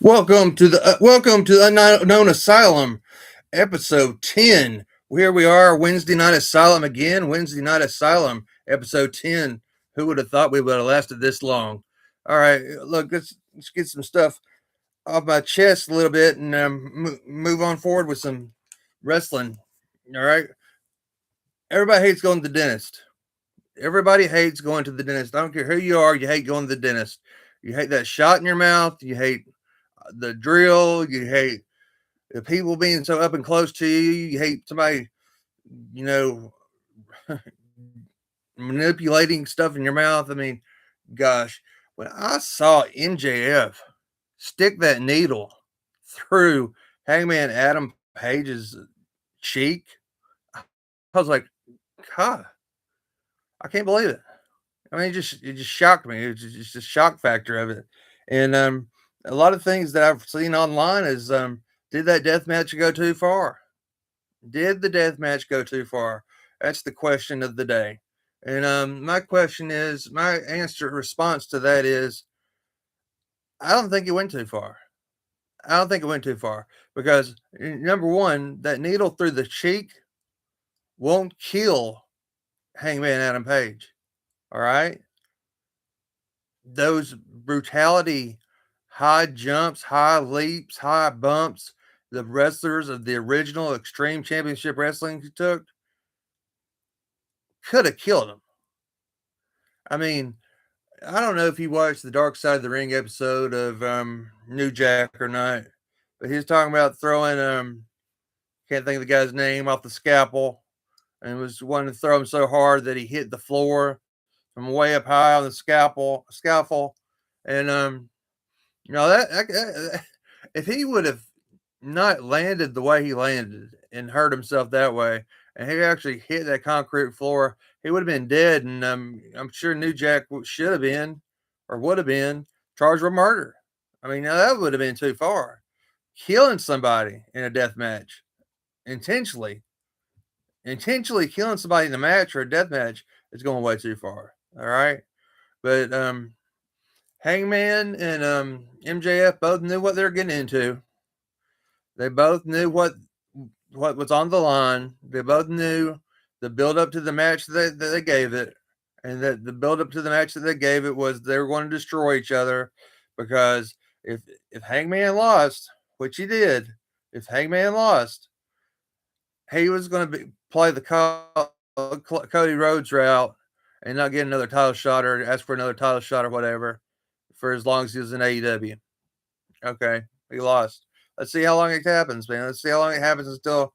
Welcome to the Unknown Asylum, episode 10. Here we are, Wednesday Night Asylum again. Wednesday Night Asylum, episode 10. Who would have thought we would have lasted this long? All right, look, let's get some stuff off my chest a little bit and move on forward with some wrestling. All right, everybody hates going to the dentist. Everybody hates going to the dentist. I don't care who you are, you hate going to the dentist. You hate that shot in your mouth. You hate the drill. You hate the people being so up and close to you. You hate somebody, you know, manipulating stuff in your mouth. I mean, gosh, when I saw MJF stick that needle through Hangman Adam Page's cheek, I was like, God, I can't believe it. I mean, it just shocked me. It was just a shock factor of it. And a lot of things that I've seen online is did that death match go too far? Did the death match go too far? That's the question of the day. And my answer response to that is, I don't think it went too far. I don't think it went too far because number one, that needle through the cheek won't kill Hangman Adam Page. All right, those brutality, high jumps, high leaps, high bumps, the wrestlers of the original Extreme Championship Wrestling took could have killed him. I mean, I don't know if you watched the Dark Side of the Ring episode of New Jack or not, but he was talking about throwing can't think of the guy's name off the scalpel, and was wanting to throw him so hard that he hit the floor from way up high on the scaffold, and if he would have not landed the way he landed and hurt himself that way, and he actually hit that concrete floor, he would have been dead. And I'm sure New Jack should have been or would have been charged with murder. I mean, now that would have been too far. Killing somebody in a death match intentionally, intentionally killing somebody in a match or a death match is going way too far. All right. But Hangman and MJF both knew what they were getting into. They both knew what was on the line. They both knew the build up to the match that they gave it, and that the build up to the match that they gave it was they were going to destroy each other. Because if Hangman lost, which he did, if Hangman lost, he was going to play the Cody Rhodes route and not get another title shot or ask for another title shot or whatever for as long as he was in AEW. Okay, he lost. Let's see how long it happens, man. Let's see how long it happens until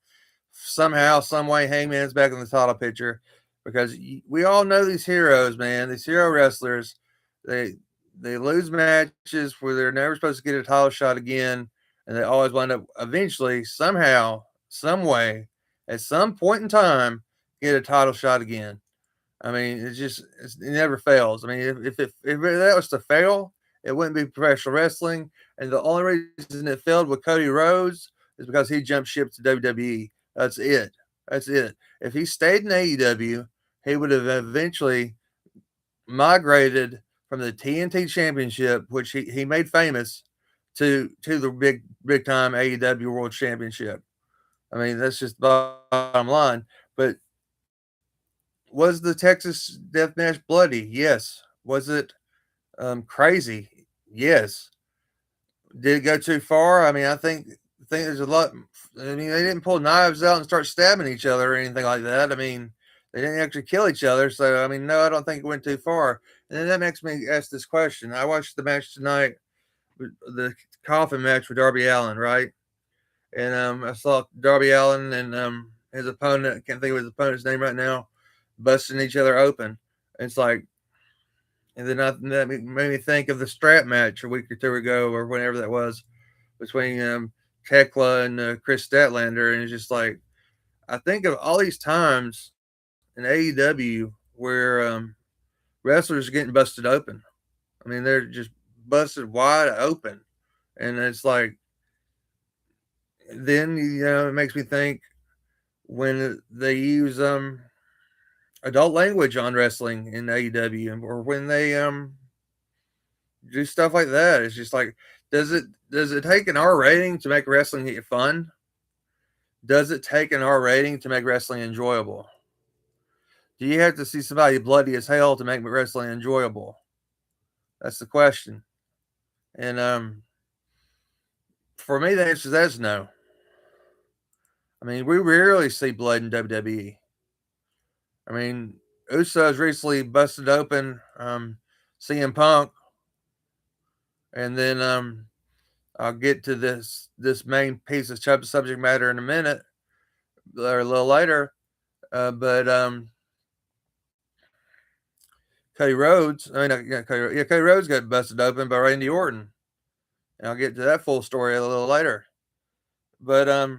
somehow, some way, Hangman's back in the title picture. Because we all know these heroes, man. These hero wrestlers, they lose matches where they're never supposed to get a title shot again, and they always wind up eventually, somehow, some way, at some point in time, get a title shot again. I mean, it never fails. I mean, if that was to fail, it wouldn't be professional wrestling. And the only reason it failed with Cody Rhodes is because he jumped ship to WWE. That's it. That's it. If he stayed in AEW, he would have eventually migrated from the TNT Championship, which he made famous, to the big time AEW World Championship. I mean, that's just the bottom line. But was the Texas death match bloody? Yes. Was it crazy? Yes. Did it go too far? I mean, I think there's a lot. I mean, they didn't pull knives out and start stabbing each other or anything like that. I mean, they didn't actually kill each other. So, I mean, no, I don't think it went too far. And then that makes me ask this question. I watched the match tonight, the coffin match with Darby Allin, right? And I saw Darby Allin and his opponent, I can't think of his opponent's name right now, busting each other open. It's like, and then that made me think of the strap match a week or two ago or whenever that was between Tekla and Chris Statlander. And it's just like, I think of all these times in AEW where wrestlers are getting busted open. I mean, they're just busted wide open. And it's like, then, it makes me think when they use adult language on wrestling in AEW, or when they do stuff like that. It's just like, does it take an R rating to make wrestling fun? Does it take an R rating to make wrestling enjoyable? Do you have to see somebody bloody as hell to make wrestling enjoyable? That's the question. And for me, the answer to that is no. I mean, we rarely see blood in WWE. I mean, Usos recently busted open CM Punk, and then I'll get to this main piece of subject matter in a minute or a little later. But Cody Rhodes, I mean, Cody Rhodes got busted open by Randy Orton, and I'll get to that full story a little later. But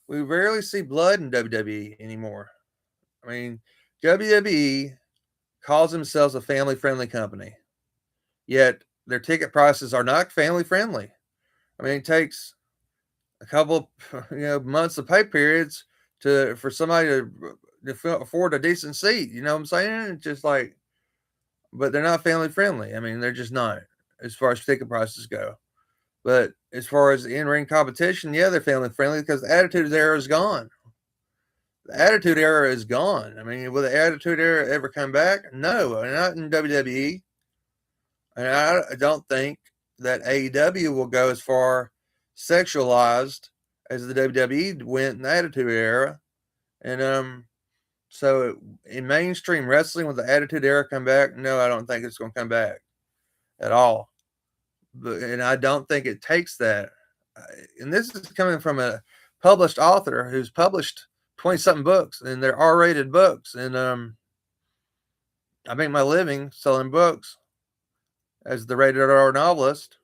we rarely see blood in WWE anymore. I mean, WWE calls themselves a family friendly company, yet their ticket prices are not family friendly. I mean, it takes a couple, months of pay periods for somebody to afford a decent seat. You know what I'm saying? It's just like, but they're not family friendly. I mean, they're just not as far as ticket prices go. But as far as in ring competition, yeah, they're family friendly because the Attitude Era is gone. The Attitude Era is gone. I mean, will the Attitude Era ever come back? No, not in WWE. And I don't think that AEW will go as far sexualized as the WWE went in the Attitude Era. And so in mainstream wrestling, will the Attitude Era come back? No, I don't think it's going to come back at all. And I don't think it takes that. And this is coming from a published author who's published 20 something books, and they're R-rated books. And I make my living selling books as the rated R novelist.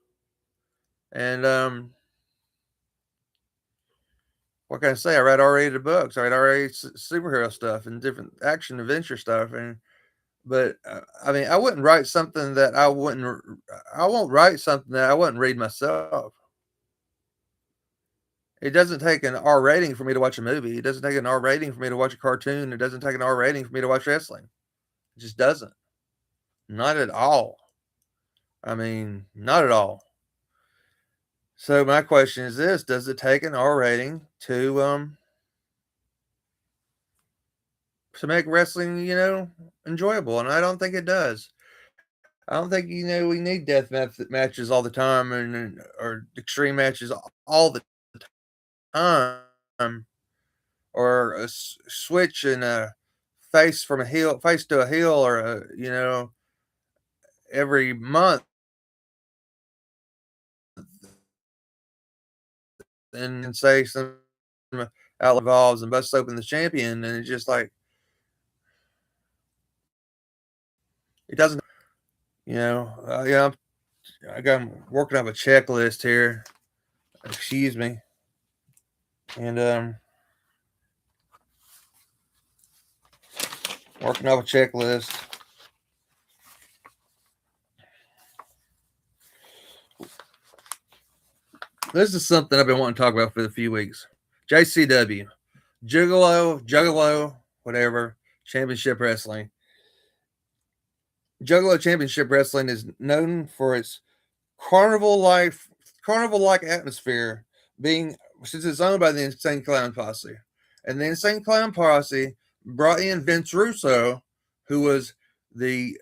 And what can I say? I write R-rated books. I write R-rated superhero stuff and different action adventure stuff. And but I mean, I wouldn't write something that I wouldn't. I won't write something that I wouldn't read myself. It doesn't take an R rating for me to watch a movie. It doesn't take an R rating for me to watch a cartoon. It doesn't take an R rating for me to watch wrestling. It just doesn't. Not at all. I mean, not at all. So my question is this: does it take an R rating to make wrestling, enjoyable? And I don't think it does. I don't think we need matches all the time or extreme matches all the time, or a switch in a face to a heel, or every month, and say some out involves and busts open the champion, and it's just like it doesn't. Yeah, I'm working off a checklist here. Excuse me, and working off a checklist. This is something I've been wanting to talk about for a few weeks. JCW, Juggalo, whatever, Championship Wrestling. Juggalo Championship Wrestling is known for its carnival life, carnival like atmosphere, being since it's owned by the Insane Clown Posse. And the Insane Clown Posse brought in Vince Russo, who was the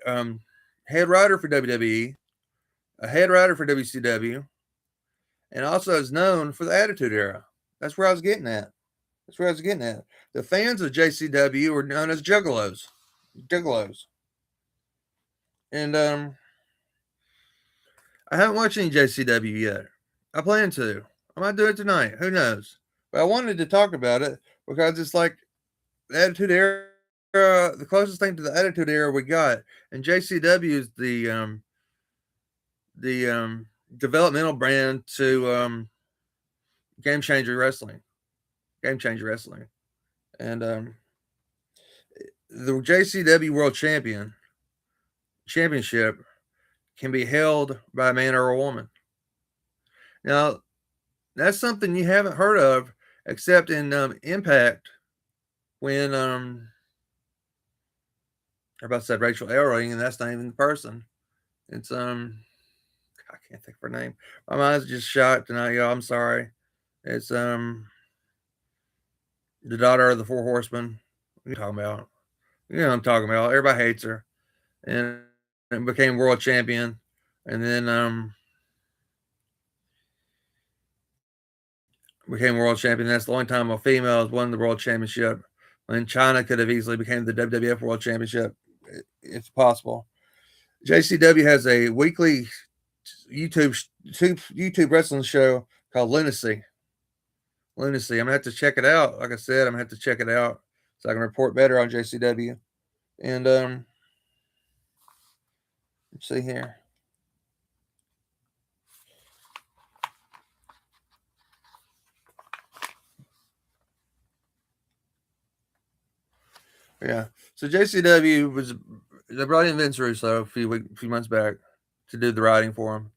head writer for WWE, a head writer for WCW, and also is known for the Attitude Era. That's where I was getting at. That's where I was getting at. The fans of JCW were known as Juggalos. Juggalos. And I haven't watched any JCW yet. I plan to. I might do it tonight. Who knows? But I wanted to talk about it because it's like the Attitude Era, the closest thing to the Attitude Era we got, and JCW is the developmental brand to Game Changer Wrestling. Game Changer Wrestling, and the JCW World Championship can be held by a man or a woman. Now, that's something you haven't heard of except in Impact when I about said Rachel Ellering, and that's not even the person. It's I can't think of her name. My mind's just shot tonight, y'all. I'm sorry. It's the daughter of the Four Horsemen. What are you talking about? You know what I'm talking about. Everybody hates her, and became world champion, and then became world champion. That's the only time a female has won the world championship. When China could have easily became the WWF World Championship. It's possible. JCW has a weekly YouTube YouTube wrestling show called Lunacy. Lunacy. I'm gonna have to check it out. Like I said, I'm gonna have to check it out so I can report better on JCW. And let's see here. Yeah. So JCW was they brought in Vince Russo few months back to do the writing for him.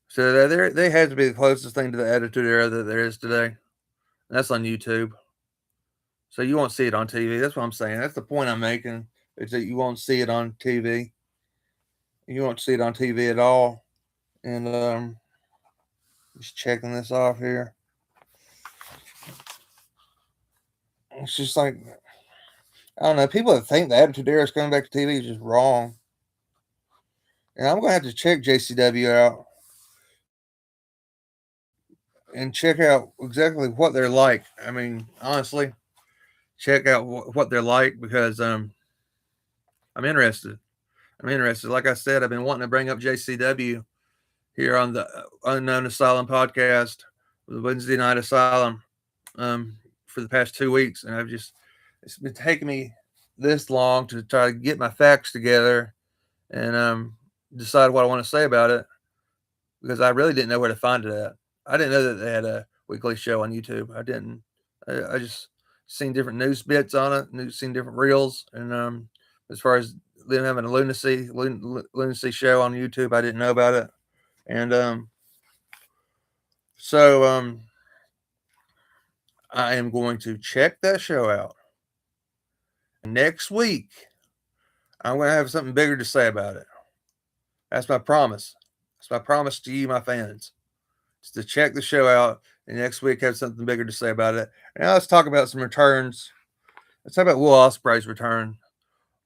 So they had to be the closest thing to the Attitude Era that there is today. And that's on YouTube. So you won't see it on TV. That's what I'm saying. That's the point I'm making. Is that you won't see it on TV. You won't see it on TV at all. And just checking this off here. It's just like I don't know. People that think the Attitude Era is coming back to TV is just wrong. And I'm gonna have to check JCW out and check out exactly what they're like. I mean, honestly, check out what they're like because I'm interested. I'm interested. Like I said, I've been wanting to bring up JCW here on the Unknown Asylum podcast, the Wednesday Night Asylum, for the past 2 weeks, and it's been taking me this long to try to get my facts together and decide what I want to say about it because I really didn't know where to find it at. I didn't know that they had a weekly show on YouTube. I didn't. I just seen different news bits on it, seen different reels, and as far as them having a lunacy show on YouTube, I didn't know about it, and so I am going to check that show out. Next week, I'm going to have something bigger to say about it. That's my promise. That's my promise to you, my fans. Is to check the show out and next week have something bigger to say about it. Now let's talk about some returns. Let's talk about Will Ospreay's return.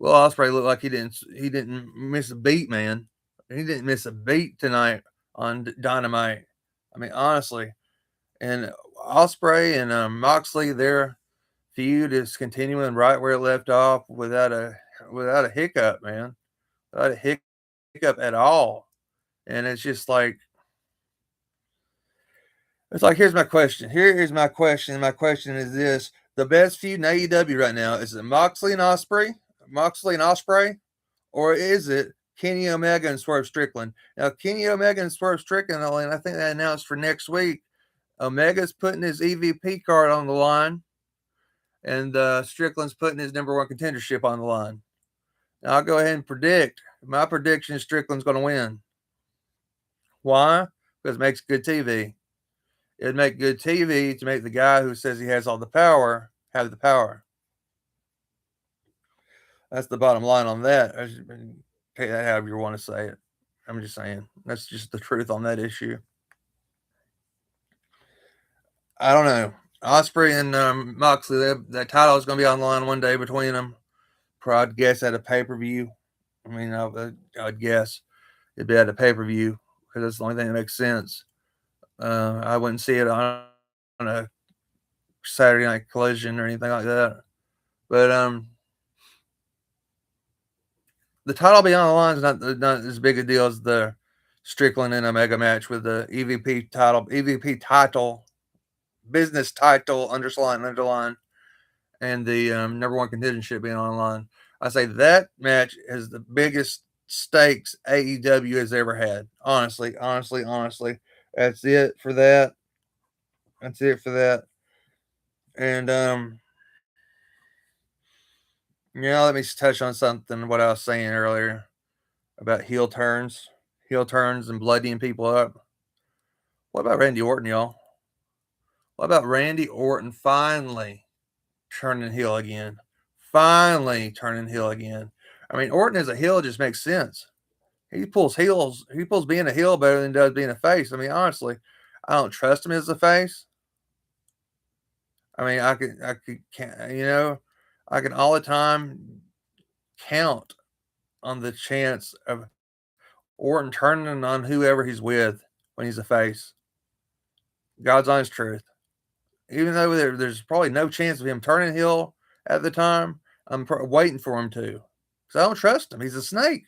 Will Ospreay looked like he didn't miss a beat, man. He didn't miss a beat tonight on Dynamite. I mean, honestly. And Ospreay and Moxley, their feud is continuing right where it left off without a hiccup, man. Without a hiccup at all. And it's just like here's my question. Here is my question. My question is this: the best feud in AEW right now is it Moxley and Ospreay, or is it Kenny Omega and Swerve Strickland? Now Kenny Omega and Swerve Strickland, and I think they announced for next week. Omega's putting his EVP card on the line, and Strickland's putting his number one contendership on the line. Now I'll go ahead and predict. My prediction is Strickland's going to win. Why? Because it makes good TV. It'd make good TV to make the guy who says he has all the power have the power. That's the bottom line on that. Take that however you want to say it. I'm just saying. That's just the truth on that issue. I don't know. Osprey and Moxley, that title is going to be on the line one day between them. I'd guess at a pay per view. I mean, I'd guess it'd be at a pay per view because that's the only thing that makes sense. I wouldn't see it on a Saturday Night Collision or anything like that. But the title be on the line is not as big a deal as the Strickland and Omega match with the EVP title, business title, underline, and the number one contendership being on the line. I say that match is the biggest stakes AEW has ever had. Honestly. That's it for that. And let me touch on something what I was saying earlier about heel turns and bloodying people up. What about Randy Orton, y'all? What about Randy Orton finally turning heel again? I mean, Orton as a heel just makes sense. He pulls being a heel better than he does being a face. I mean, honestly, I don't trust him as a face. I mean, I can all the time count on the chance of Orton turning on whoever he's with when he's a face. God's honest truth. Even though there's probably no chance of him turning heel at the time, I'm waiting for him to. Because I don't trust him. He's a snake.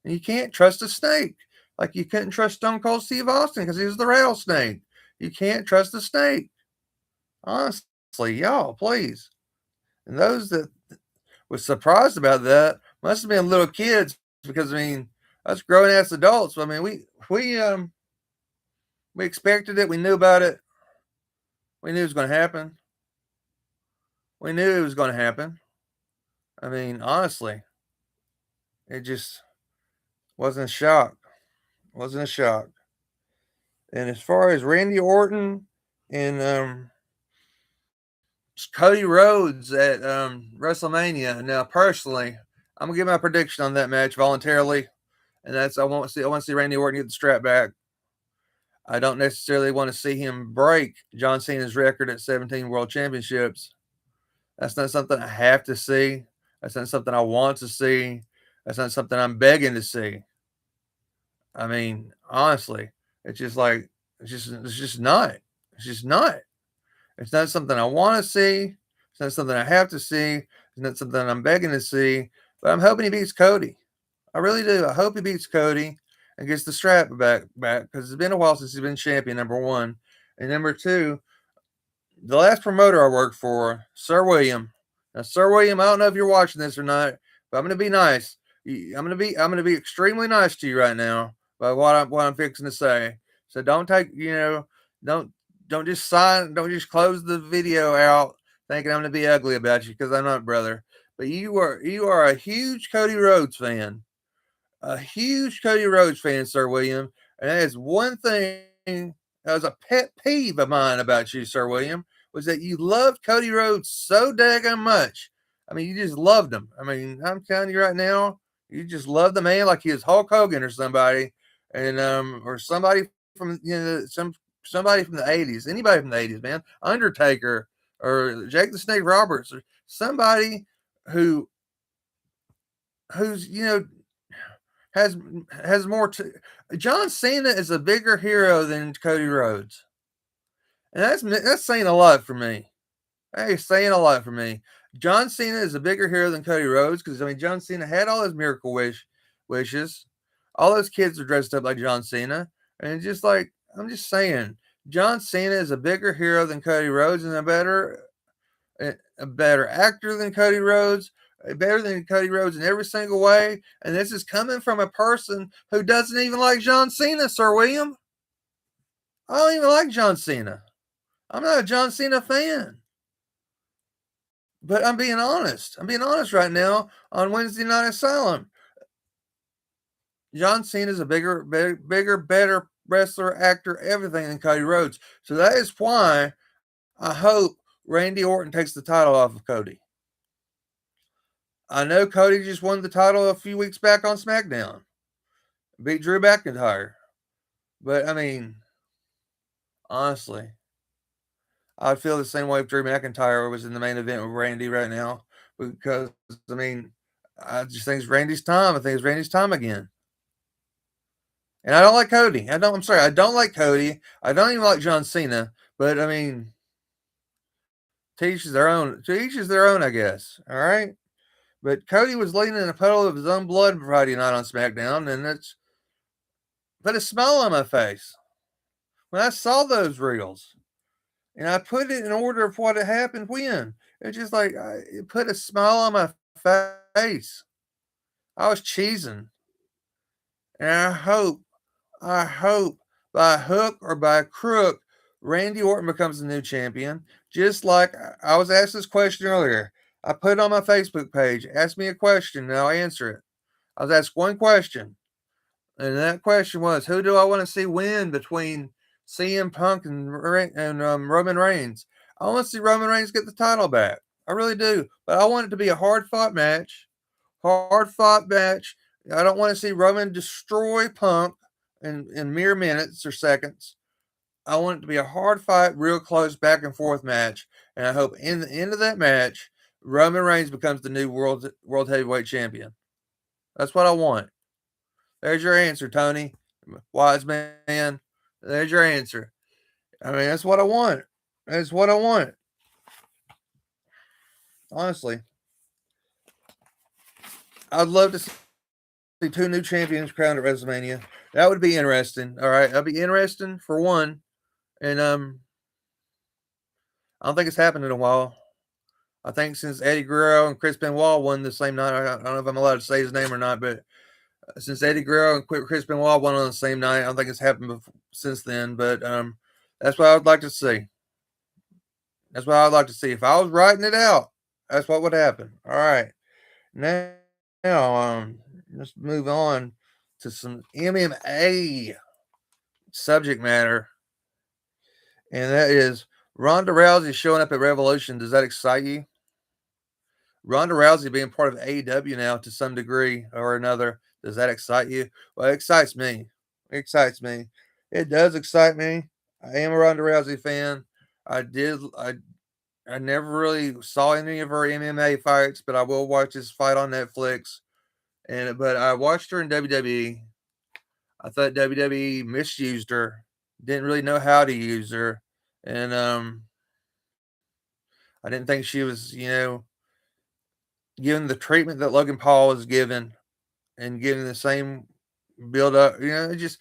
And you can't trust a snake. Like you couldn't trust Stone Cold Steve Austin because he was the rattlesnake. You can't trust a snake. Honestly, y'all, please. And those that was surprised about that must have been little kids because I mean us grown ass adults. I mean we expected it. We knew about it. We knew it was going to happen. We knew it was going to happen. I mean, honestly, it just wasn't a shock. Wasn't a shock. And as far as Randy Orton and Cody Rhodes at WrestleMania, now personally, I'm gonna give my prediction on that match voluntarily, and that's I want to see Randy Orton get the strap back. I don't necessarily want to see him break John Cena's record at 17 World Championships. That's not something I have to see. That's not something I want to see. That's not something I'm begging to see. I mean, honestly, it's just like it's just not. It's just not. It's not something I want to see. It's not something I have to see. It's not something I'm begging to see. But I'm hoping he beats Cody. I really do. I hope he beats Cody and gets the strap back because it's been a while since he's been champion. Number one, and number two, the last promoter I worked for, Sir William. Now, Sir William, I don't know if you're watching this or not, but I'm going to be nice. I'm going to be extremely nice to you right now by what I'm fixing to say. So don't take, don't don't just close the video out thinking I'm going to be ugly about you because I'm not, brother. But you are a huge Cody Rhodes fan, Sir William, and that is one thing that was a pet peeve of mine about you, Sir William, was that you loved Cody Rhodes so daggone much. I mean, you just loved him. I mean, I'm telling you right now, you just love the man like he was Hulk Hogan or somebody, and or somebody from somebody from the '80s, anybody from the '80s, man, Undertaker or Jake the Snake Roberts or somebody who who's has has more to. John Cena is a bigger hero than Cody Rhodes, and that's saying a lot for me. Hey, saying a lot for me. John Cena is a bigger hero than Cody Rhodes because I mean John Cena had all his wishes. All those kids are dressed up like John Cena, and just like I'm just saying, John Cena is a bigger hero than Cody Rhodes and a better actor than Cody Rhodes, better than Cody Rhodes in every single way. And this is coming from a person who doesn't even like John Cena, Sir William. I don't even like John Cena. I'm not a John Cena fan. But I'm being honest. I'm being honest right now on Wednesday Night Asylum. John Cena is a better wrestler, actor, everything than Cody Rhodes. So that is why I hope Randy Orton takes the title off of Cody. I know Cody just won the title a few weeks back on SmackDown, beat Drew McIntyre. But I mean, honestly, I'd feel the same way if Drew McIntyre was in the main event with Randy right now because I mean, I just think it's Randy's time. I think it's Randy's time again. And I don't like Cody. I'm sorry. I don't like Cody. I don't even like John Cena. But I mean, to each is their own. To each is their own, I guess. All right. But Cody was laying in a puddle of his own blood Friday night on SmackDown, and it's put a smile on my face when I saw those reels. And I put it in order of what had happened when. It's just like it put a smile on my face. I was cheesing. And I hope by hook or by crook, Randy Orton becomes the new champion. Just like I was asked this question earlier. I put it on my Facebook page. Ask me a question and I'll answer it. I was asked one question. And that question was, who do I want to see win between CM Punk and Roman Reigns? I want to see Roman Reigns get the title back. I really do. But I want it to be a hard fought match. Hard fought match. I don't want to see Roman destroy Punk in mere minutes or seconds. I want it to be a hard fight, real close back and forth match. And I hope in the end of that match, Roman Reigns becomes the new world heavyweight champion. That's what I want. There's your answer, Tony. Wise man. There's your answer. I mean, that's what I want. That's what I want. Honestly, I'd love to see two new champions crowned at WrestleMania. That would be interesting. All right, that'd be interesting for one. And I don't think it's happened in a while. I think since Eddie Guerrero and Chris Benoit won the same night, I don't know if I'm allowed to say his name or not, but since Eddie Guerrero and Chris Benoit won on the same night, I don't think it's happened since then. But that's what I would like to see. That's what I'd like to see. If I was writing it out, that's what would happen. All right. Now, let's move on to some MMA subject matter, and that is Ronda Rousey showing up at Revolution. Does that excite you? Ronda Rousey being part of AEW now to some degree or another. Does that excite you? Well, it excites me. It excites me. It does excite me. I am a Ronda Rousey fan. I did. I never really saw any of her MMA fights, but I will watch this fight on Netflix. But I watched her in WWE. I thought WWE misused her. Didn't really know how to use her, and I didn't think she was, given the treatment that Logan Paul was given, and getting the same build up. It just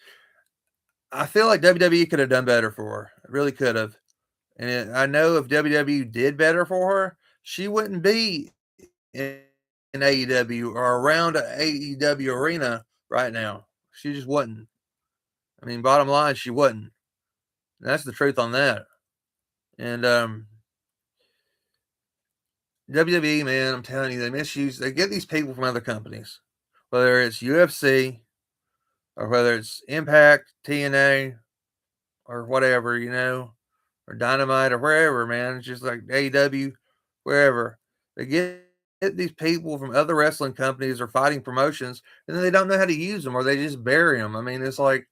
I feel like WWE could have done better for her. It really could have. I know if WWE did better for her, she wouldn't be in, in AEW or around an AEW arena right now. She just wouldn't. I mean, bottom line, she wouldn't. That's the truth on that. And WWE, man, I'm telling you, they misuse. They get these people from other companies, whether it's UFC or whether it's Impact, TNA, or whatever, or Dynamite or wherever, man. It's just like AEW, wherever. They get these people from other wrestling companies or fighting promotions, and then they don't know how to use them or they just bury them. I mean, it's like,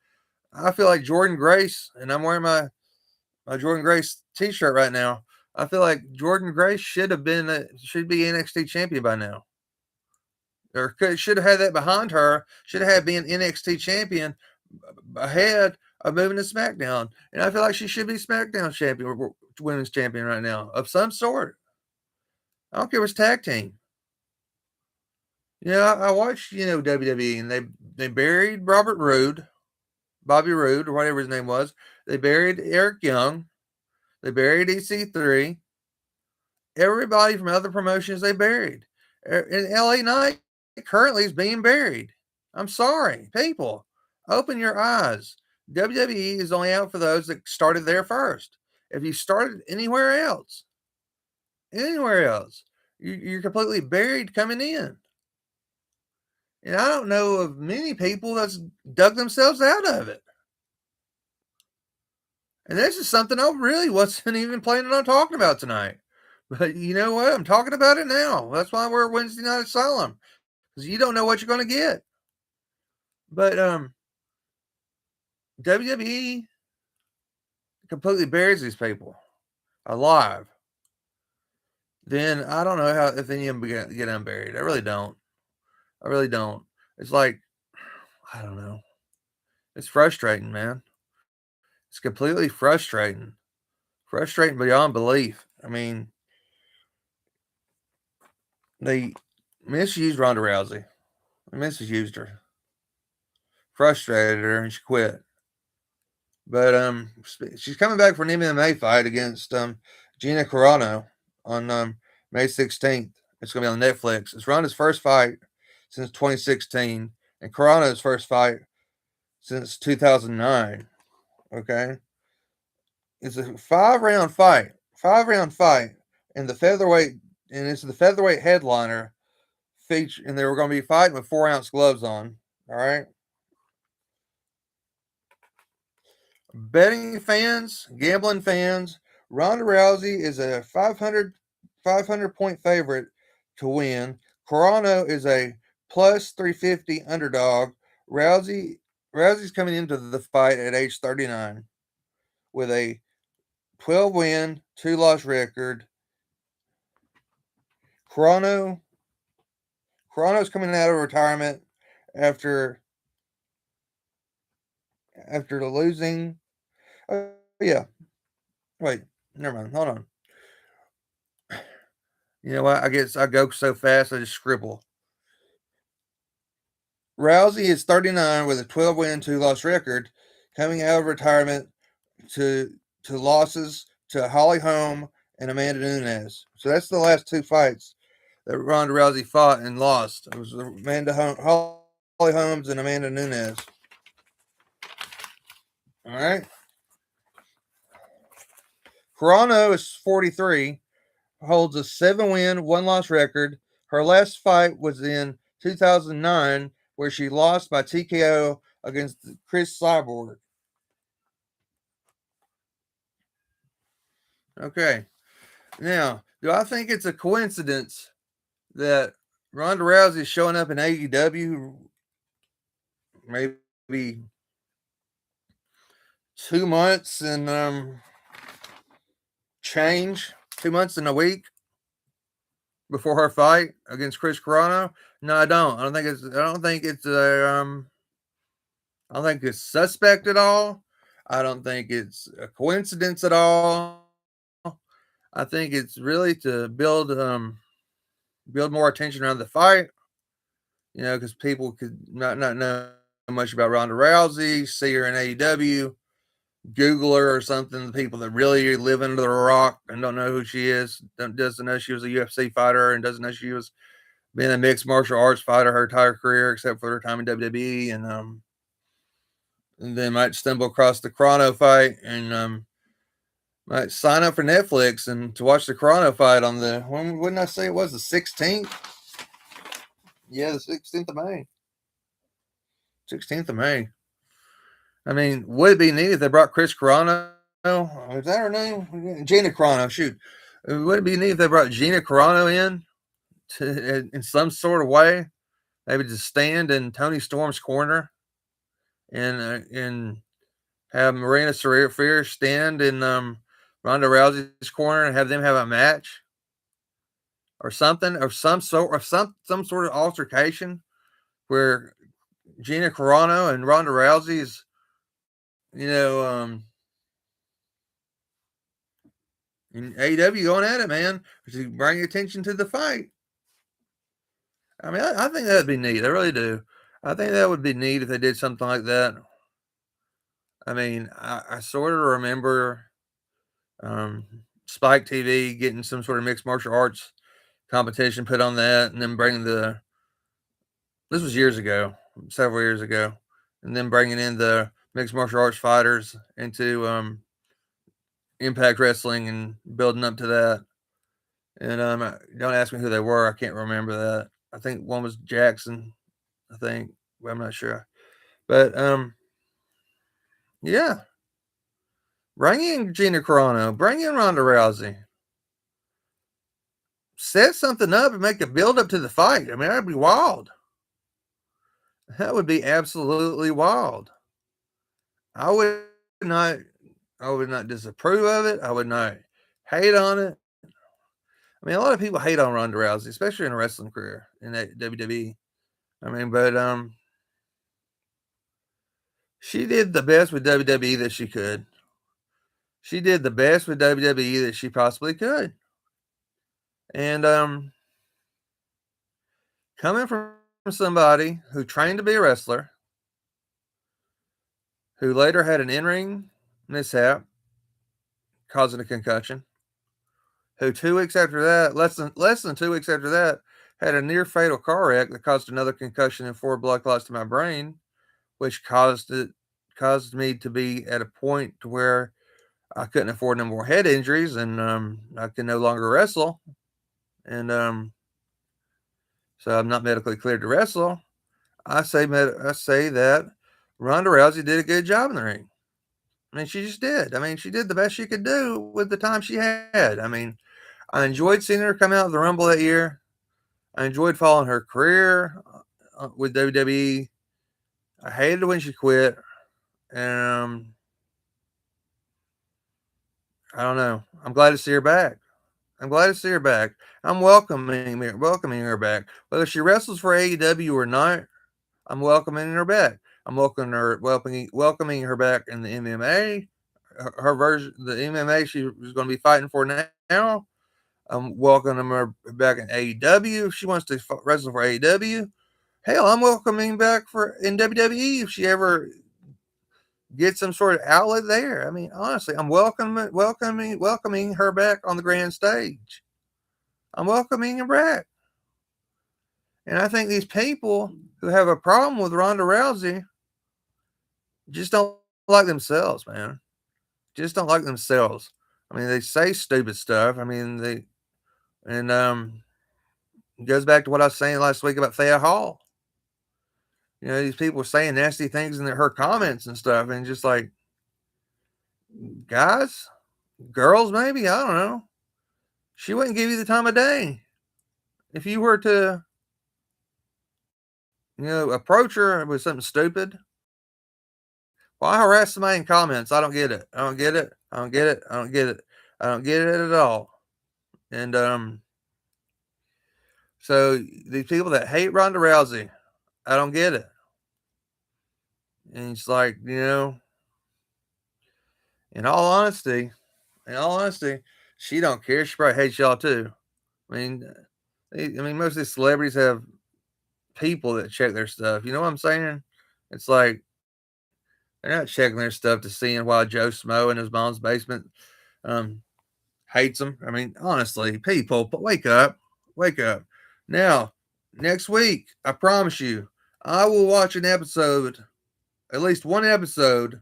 I feel like Jordan Grace, and I'm wearing my Jordan Grace t-shirt right now. I feel like Jordan Grace should be NXT champion by now. Or should have had that behind her. Should have had being NXT champion ahead of moving to SmackDown. And I feel like she should be SmackDown champion or women's champion right now of some sort. I don't care if it's tag team. I watched, WWE, and they buried Bobby Roode, or whatever his name was. They buried Eric Young. They buried EC3. Everybody from other promotions they buried. And LA Knight currently is being buried. I'm sorry, people. Open your eyes. WWE is only out for those that started there first. If you started anywhere else, you're completely buried coming in. And I don't know of many people that's dug themselves out of it. And this is something I really wasn't even planning on talking about tonight. But you know what? I'm talking about it now. That's why we're at Wednesday Night Asylum. Because you don't know what you're going to get. But WWE completely buries these people alive. Then I don't know how if any of them get unburied. I really don't. I really don't. It's like, I don't know. It's frustrating, man. It's completely frustrating. Frustrating beyond belief. I mean, they misused Ronda Rousey. They misused her. Frustrated her and she quit. But she's coming back for an MMA fight against Gina Carano on May 16th. It's going to be on Netflix. It's Ronda's first fight since 2016 and Carano's first fight since 2009. Okay? It's a 5-round fight. 5-round fight. And it's the featherweight headliner feature, and they were going to be fighting with 4-ounce gloves on. All right? Betting fans, gambling fans, Ronda Rousey is a 500 point favorite to win. Carano is a plus 350 underdog. Rousey Rousey's coming into the fight at age 39 with a 12 win, 2 loss record. Chrono Chrono's coming out of retirement after losing. Oh yeah, wait, never mind. Hold on. You know what? I guess I go so fast I just scribble. Rousey is 39 with a 12 win, 2 loss record, coming out of retirement to losses to Holly Holm and Amanda Nunes. So that's the last 2 fights that Ronda Rousey fought and lost. It was Holly Holmes and Amanda Nunes. All right. Carano is 43, holds a 7 win, 1 loss record. Her last fight was in 2009, where she lost by TKO against Chris Cyborg. Okay. Now, do I think it's a coincidence that Ronda Rousey is showing up in AEW maybe 2 months and change, 2 months and a week before her fight against Chris Carano? No, I don't. I don't think it's suspect at all. I don't think it's a coincidence at all. I think it's really to build more attention around the fight. You know, because people could not know much about Ronda Rousey, see her in AEW, Google her or something. The people that really live under the rock and don't know who she is, doesn't know she was a UFC fighter and doesn't know she was been a mixed martial arts fighter her entire career, except for her time in WWE, and then might stumble across the Chrono fight and might sign up for Netflix and to watch the Chrono fight on the when wouldn't I say it was the 16th? Yeah, the 16th of May. 16th of May. I mean, would it be neat if they brought Chris Carano? Is that her name? Gina Carano. Shoot, would it be neat if they brought Gina Carano in some sort of way? Maybe to stand in Tony Storm's corner and have Marina Shafir stand in Ronda Rousey's corner and have them have a match or something, or some sort of altercation where Gina Carano and Ronda Rousey's, you know, in AEW going at it, man, to bring attention to the fight. I mean, I think that'd be neat. I really do. I think that would be neat if they did something like that. I mean, I sort of remember um, Spike TV getting some sort of mixed martial arts competition put on that, and then bringing this was years ago, several years ago, and then bringing in the mixed martial arts fighters into Impact Wrestling and building up to that. And don't ask me who they were. I can't remember that. I think one was Jackson. I think. Well, I'm not sure. But yeah. Bring in Gina Carano. Bring in Ronda Rousey. Set something up and make a build up to the fight. I mean, that'd be wild. That would be absolutely wild. I would not I would not disapprove of it. I would not hate on it. I mean, a lot of people hate on Ronda Rousey, especially in a wrestling career in that WWE. I mean, but she did the best with WWE that she could. She did the best with WWE that she possibly could. And coming from somebody who trained to be a wrestler, who later had an in-ring mishap causing a concussion, who 2 weeks after that, less than 2 weeks after that, had a near fatal car wreck that caused another concussion and 4 blood clots to my brain, which caused me to be at a point to where I couldn't afford no more head injuries, and I can no longer wrestle, and so I'm not medically cleared to wrestle. I say that Ronda Rousey did a good job in the ring. I mean, she just did. I mean, she did the best she could do with the time she had. I mean, I enjoyed seeing her come out of the Rumble that year. I enjoyed following her career. with WWE. I hated when she quit. And I don't know. I'm glad to see her back. I'm glad to see her back. I'm welcoming her back. Whether she wrestles for AEW or not, I'm welcoming her back. I'm welcoming her back in the MMA. Her version, the MMA she was going to be fighting for now. I'm welcoming her back in AEW if she wants to wrestle for AEW. Hell, I'm welcoming back for in WWE if she ever get some sort of outlet there. I mean, honestly, I'm welcoming her back on the grand stage. I'm welcoming her back. And I think these people who have a problem with Ronda Rousey just don't like themselves, man. Just don't like themselves. I mean, they say stupid stuff. I mean, it goes back to what I was saying last week about Thea Hall. You know, these people are saying nasty things in her comments and stuff, and just like, guys, girls, maybe, I don't know. She wouldn't give you the time of day. If you were to, approach her with something stupid, why harass somebody in comments? I don't get it. I don't get it. I don't get it. I don't get it. I don't get it at all. And so these people that hate Ronda Rousey, I don't get it. And it's like, in all honesty, she don't care. She probably hates y'all too. I mean, most of these celebrities have people that check their stuff. You know what I'm saying? It's like they're not checking their stuff to seeing why Joe Smo in his mom's basement um, hates them. I mean, honestly, people, but wake up, wake up. Now, next week, I promise you, I will watch an episode, at least one episode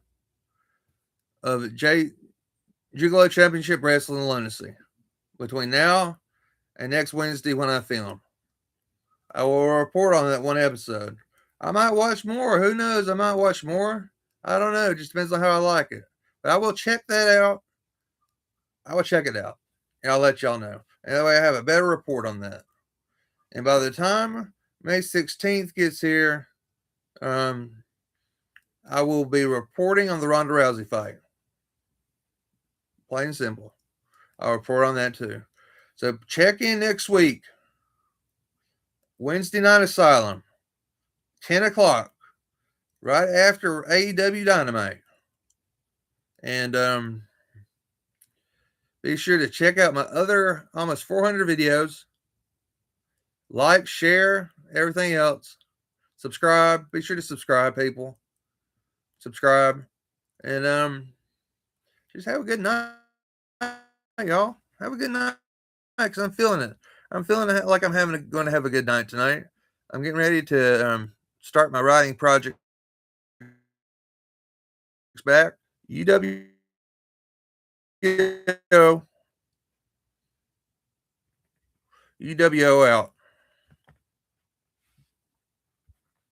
of Gigolo Championship Wrestling Lunacy between now and next Wednesday when I film. I will report on that one episode. I might watch more. Who knows? I might watch more. I don't know. It just depends on how I like it. But I will check that out. I will check it out. And I'll let y'all know. And that way I have a better report on that. And by the time May 16th gets here, I will be reporting on the Ronda Rousey fight. Plain and simple. I'll report on that too. So check in next week. Wednesday Night Asylum. 10 o'clock. Right after AEW Dynamite. And be sure to check out my other almost 400 videos. Like, share, everything else. Subscribe. Be sure to subscribe, people. Subscribe. And just have a good night, y'all. Have a good night, because I'm feeling it. I'm feeling like I'm going to have a good night tonight. I'm getting ready to start my writing project back. UWO out.